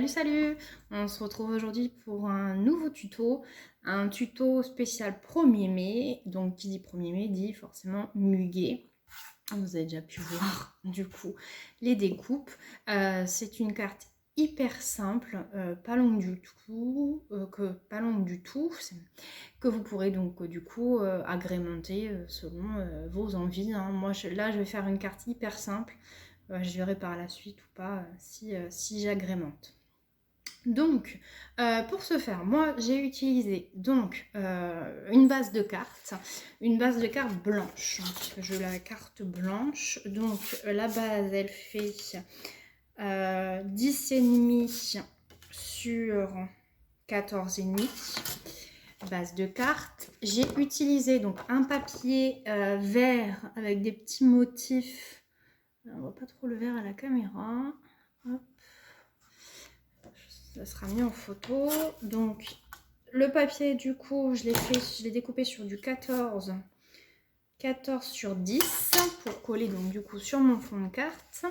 Salut! On se retrouve aujourd'hui pour un nouveau tuto, un tuto spécial 1er mai. Donc qui dit 1er mai dit forcément muguet. Vous avez déjà pu voir du coup les découpes. C'est une carte hyper simple, pas longue du tout, que vous pourrez donc du coup agrémenter selon vos envies. Hein. Moi là je vais faire une carte hyper simple. Je verrai par la suite ou pas si j'agrémente. Donc, pour ce faire, moi j'ai utilisé donc une base de cartes blanche, parce que je veux la carte blanche. Donc la base elle fait 10,5 sur 14,5 base de cartes. J'ai utilisé donc un papier vert avec des petits motifs. On voit pas trop le vert à la caméra. Hop. Ça sera mis en photo. Donc le papier du coup je l'ai découpé sur du 14 sur 10 pour coller donc du coup sur mon fond de carte.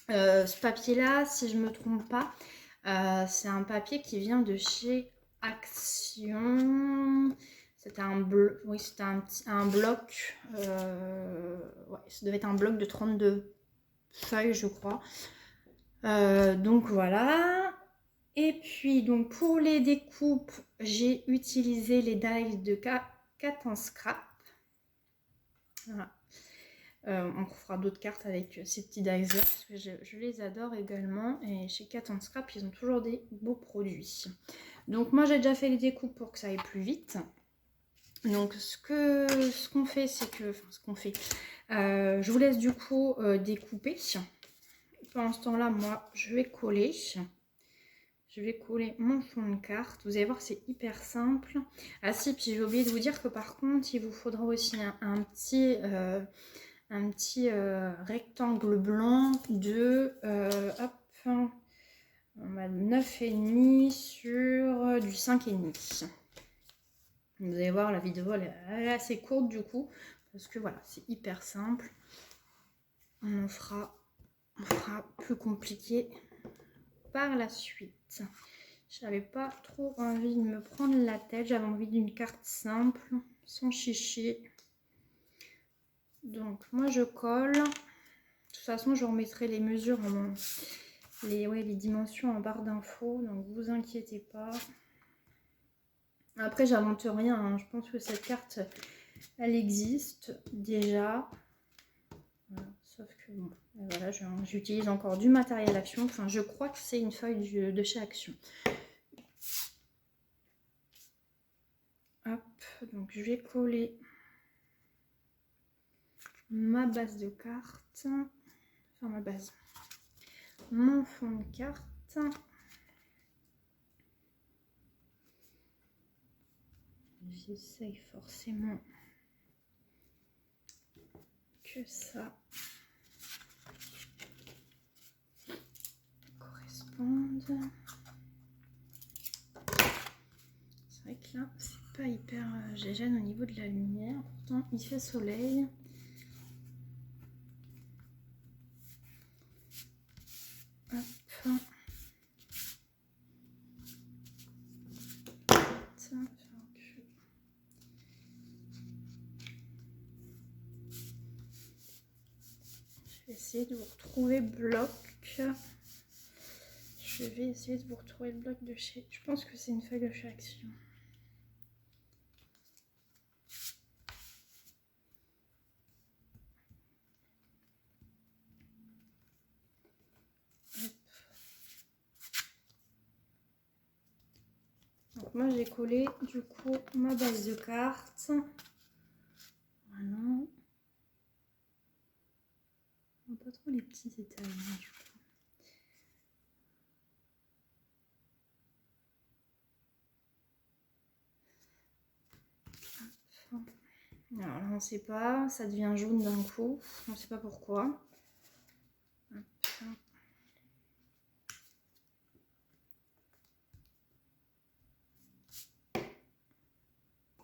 Ce papier là, si je me trompe pas, c'est un papier qui vient de chez Action. C'était un bloc, oui, c'était un bloc, ouais, ça devait être un bloc de 32 feuilles je crois. Donc voilà. Et puis donc pour les découpes, j'ai utilisé les dies de Cat & Scrap. Voilà. On fera d'autres cartes avec ces petits dies là parce que je les adore également. Et chez Cat & Scrap, ils ont toujours des beaux produits. Donc moi j'ai déjà fait les découpes pour que ça aille plus vite. Donc ce qu'on fait, c'est que, je vous laisse du coup découper. Pendant ce temps là, moi je vais coller. Je vais coller mon fond de carte. Vous allez voir, c'est hyper simple. Ah si, puis j'ai oublié de vous dire que par contre, il vous faudra aussi un petit rectangle blanc de hop, on a 9,5 sur du 5,5. Vous allez voir, la vidéo elle est assez courte du coup, parce que voilà, c'est hyper simple. On fera plus compliqué par la suite. J'avais pas trop envie de me prendre la tête, j'avais envie d'une carte simple, sans chichi. Donc moi je colle. De toute façon je remettrai les mesures, les dimensions en barre d'infos, donc vous inquiétez pas. Après j'invente rien, hein. Je pense que cette carte elle existe déjà. Voilà. Sauf que bon, voilà, j'utilise encore du matériel Action. Enfin, je crois que c'est une feuille de chez Action. Hop, donc je vais coller ma base de carte. Enfin, ma base. Mon fond de carte. J'essaye forcément que ça corresponde. C'est vrai que là, c'est pas hyper gêne au niveau de la lumière. Pourtant, il fait soleil. Hop. Je vais essayer de vous retrouver bloc. Je vais essayer de vous retrouver le bloc de chez... Je pense que c'est une feuille de chez Action. Donc moi j'ai collé du coup ma base de cartes. Voilà. On voit pas trop les petits détails hein, du coup. Alors là on sait pas, ça devient jaune d'un coup, on sait pas pourquoi.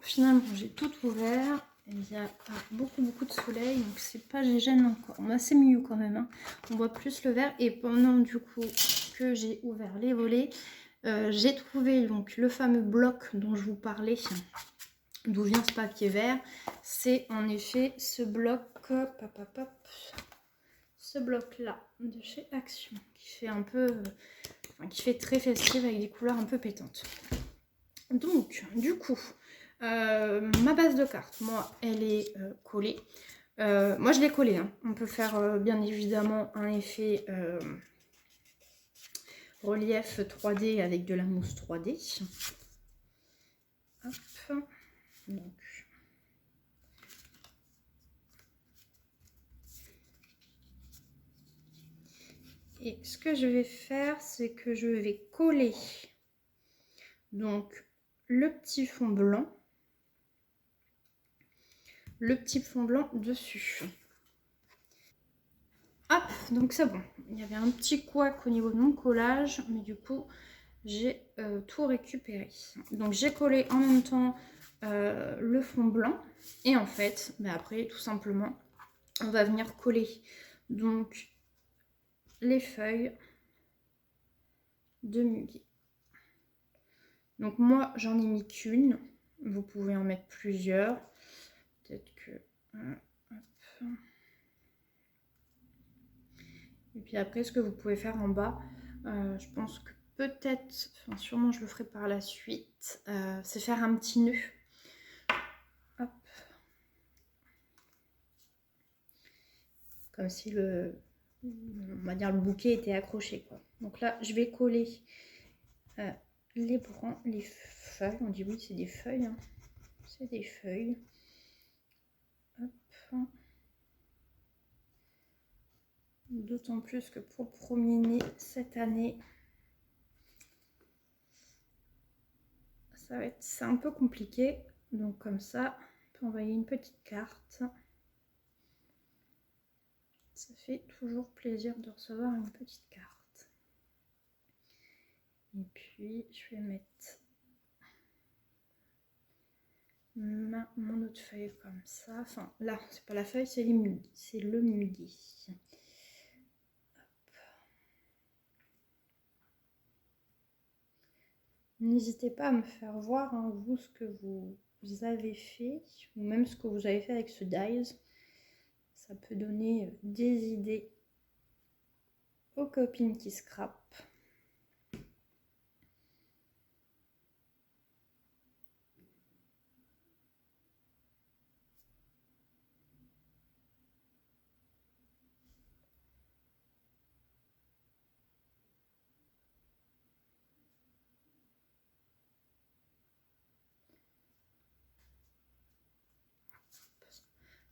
Finalement j'ai tout ouvert, il y a beaucoup de soleil, donc c'est pas gêne encore, moi c'est mieux quand même, hein. On voit plus le vert et pendant du coup que j'ai ouvert les volets, j'ai trouvé donc le fameux bloc dont je vous parlais, d'où vient ce papier vert. C'est en effet ce bloc, ce bloc là de chez Action, qui fait un peu, qui fait très festive avec des couleurs un peu pétantes. Donc du coup, ma base de cartes, moi, elle est collée. Moi, je l'ai collée, hein. On peut faire bien évidemment un effet relief 3D avec de la mousse 3D. Hop. Donc. Et ce que je vais faire, c'est que je vais coller donc le petit fond blanc dessus. Hop, donc c'est bon. Il y avait un petit couac au niveau de mon collage, mais du coup, j'ai tout récupéré. Donc j'ai collé en même temps le fond blanc. Et en fait, après, tout simplement, on va venir coller donc les feuilles de muguet. Donc moi, j'en ai mis qu'une. Vous pouvez en mettre plusieurs. Peut-être que... hop. Et puis après, ce que vous pouvez faire en bas, je pense que peut-être, enfin sûrement je le ferai par la suite, c'est faire un petit nœud. Hop. Comme si on va dire le bouquet était accroché, quoi. Donc là, je vais coller les feuilles. On dit oui, c'est des feuilles. Hein. C'est des feuilles. Hop. D'autant plus que pour le premier cette année, c'est un peu compliqué. Donc comme ça, on peut envoyer une petite carte. Ça fait toujours plaisir de recevoir une petite carte. Et puis, je vais mettre mon autre feuille comme ça. Enfin, là, c'est pas la feuille, c'est le muguet. N'hésitez pas à me faire voir, hein, vous, ce que vous avez fait, ou même ce que vous avez fait avec ce dies. Ça peut donner des idées aux copines qui scrapent.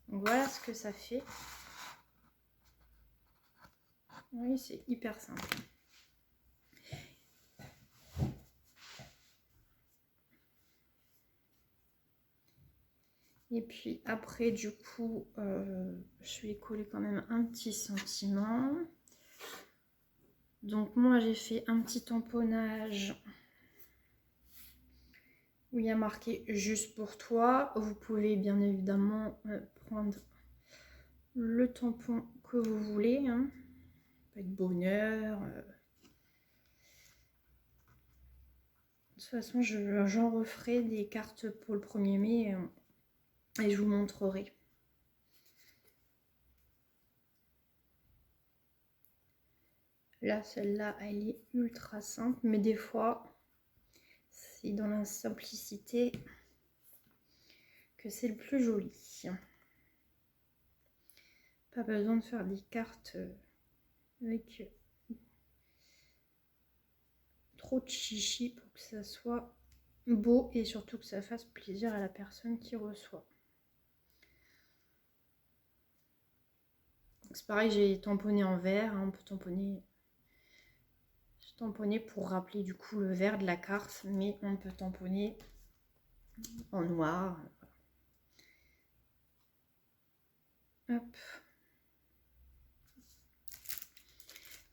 Donc voilà ce que ça fait. Oui, c'est hyper simple. Et puis après, du coup, je vais coller quand même un petit sentiment. Donc moi, j'ai fait un petit tamponnage où il y a marqué « Juste pour toi ». Vous pouvez bien évidemment prendre le tampon que vous voulez. Hein. Ça peut être bonheur. De toute façon, j'en referai des cartes pour le 1er mai et je vous montrerai. Là, celle-là, elle est ultra simple, mais des fois, c'est dans la simplicité que c'est le plus joli. Pas besoin de faire des cartes avec trop de chichi pour que ça soit beau et surtout que ça fasse plaisir à la personne qui reçoit. C'est pareil, j'ai tamponné en vert, hein, on peut tamponner. J'ai tamponné pour rappeler du coup le vert de la carte, mais on peut tamponner en noir. Hop.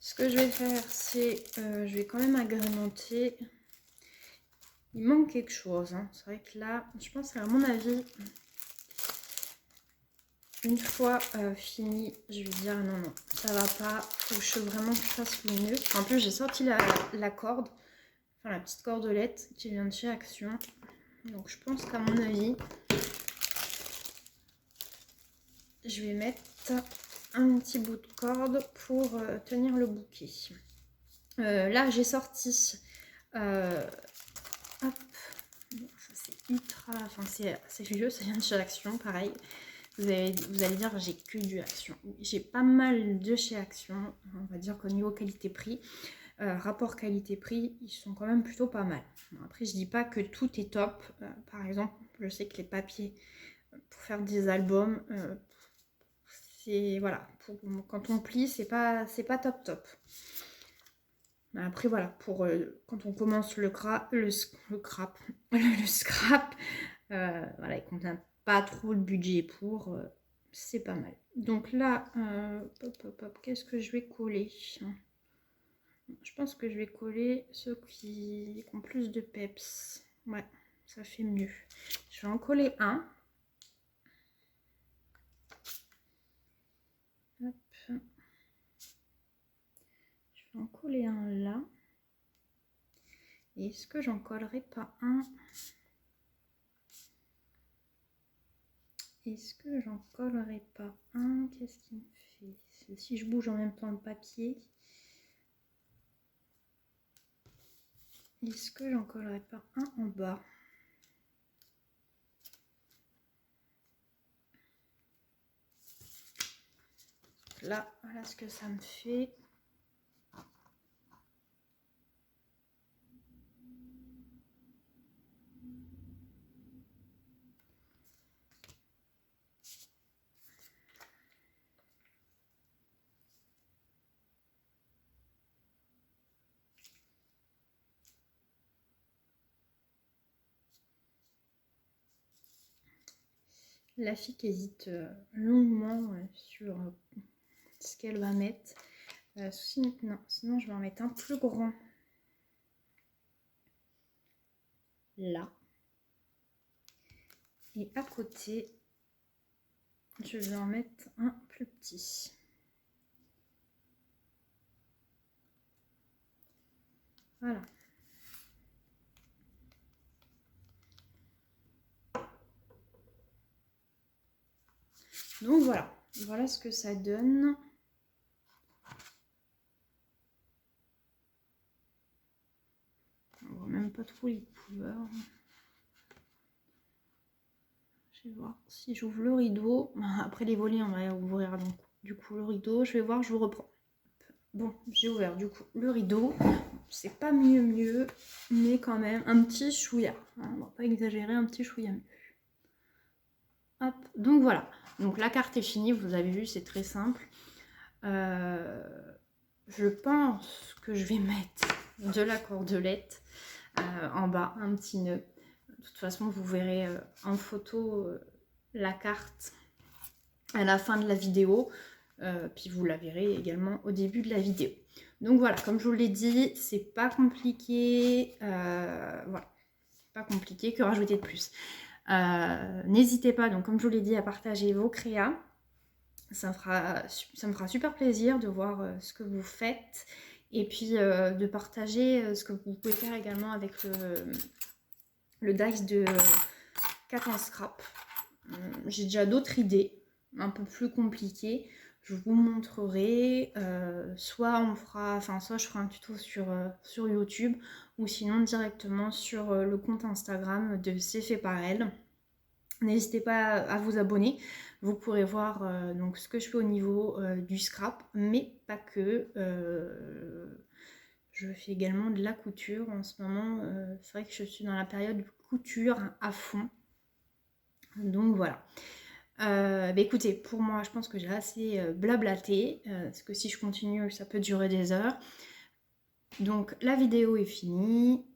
Ce que je vais faire, c'est je vais quand même agrémenter. Il manque quelque chose. Hein. C'est vrai que là, je pense qu'à mon avis, une fois fini, je vais dire non, non, ça va pas, faut que je vraiment que je fasse le nœud. En plus, j'ai sorti la corde, enfin la petite cordelette qui vient de chez Action. Donc je pense qu'à mon avis, je vais mettre un petit bout de corde pour tenir le bouquet. Là, j'ai sorti... hop, ça c'est ultra... Enfin, c'est vieux, ça vient de chez Action, pareil. Vous allez dire, j'ai que du Action. J'ai pas mal de chez Action. On va dire qu'au niveau qualité-prix, rapport qualité-prix, ils sont quand même plutôt pas mal. Après, je dis pas que tout est top. Par exemple, je sais que les papiers pour faire des albums, c'est voilà, quand on plie, c'est pas top. Après voilà, pour quand on commence le scrap, voilà, il contient pas trop le budget pour, c'est pas mal. Donc là, qu'est-ce que je vais coller? Je pense que je vais coller ceux qui ont plus de peps. Ouais, ça fait mieux. Je vais en coller un. Hop. Je vais en coller un là. Et est-ce que j'en collerai pas un? Est-ce que j'en collerai pas un? Qu'est-ce qui me fait? Si je bouge en même temps le papier. Est-ce que j'en collerai pas un en bas? Là, voilà ce que ça me fait. La fille qui hésite longuement sur ce qu'elle va mettre. Sinon je vais en mettre un plus grand. Là. Et à côté, je vais en mettre un plus petit. Voilà. Donc voilà ce que ça donne. On voit même pas trop les couleurs. Je vais voir si j'ouvre le rideau. Après les volets, on va ouvrir donc du coup le rideau. Je vais voir, je vous reprends. Bon, j'ai ouvert du coup le rideau. C'est pas mieux, mais quand même un petit chouïa. On va pas exagérer, un petit chouïa mieux. Hop, donc voilà. Donc la carte est finie, vous avez vu, c'est très simple. Je pense que je vais mettre de la cordelette en bas, un petit nœud. De toute façon, vous verrez en photo la carte à la fin de la vidéo. Puis vous la verrez également au début de la vidéo. Donc voilà, comme je vous l'ai dit, c'est pas compliqué. Voilà, pas compliqué, que rajouter de plus. N'hésitez pas, donc comme je vous l'ai dit, à partager vos créas. Ça me fera super plaisir de voir ce que vous faites. Et puis de partager ce que vous pouvez faire également avec le dice de Cat & Scrap. J'ai déjà d'autres idées, un peu plus compliquées. Je vous montrerai, soit je ferai un tuto sur YouTube, ou sinon directement sur le compte Instagram de C'est fait par elle. N'hésitez pas à vous abonner, vous pourrez voir donc ce que je fais au niveau du scrap, mais pas que. Je fais également de la couture en ce moment, c'est vrai que je suis dans la période de couture à fond, donc voilà. Écoutez, pour moi, je pense que j'ai assez blablaté, parce que si je continue, ça peut durer des heures. Donc la vidéo est finie.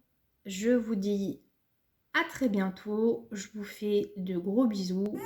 Je vous dis à très bientôt. Je vous fais de gros bisous.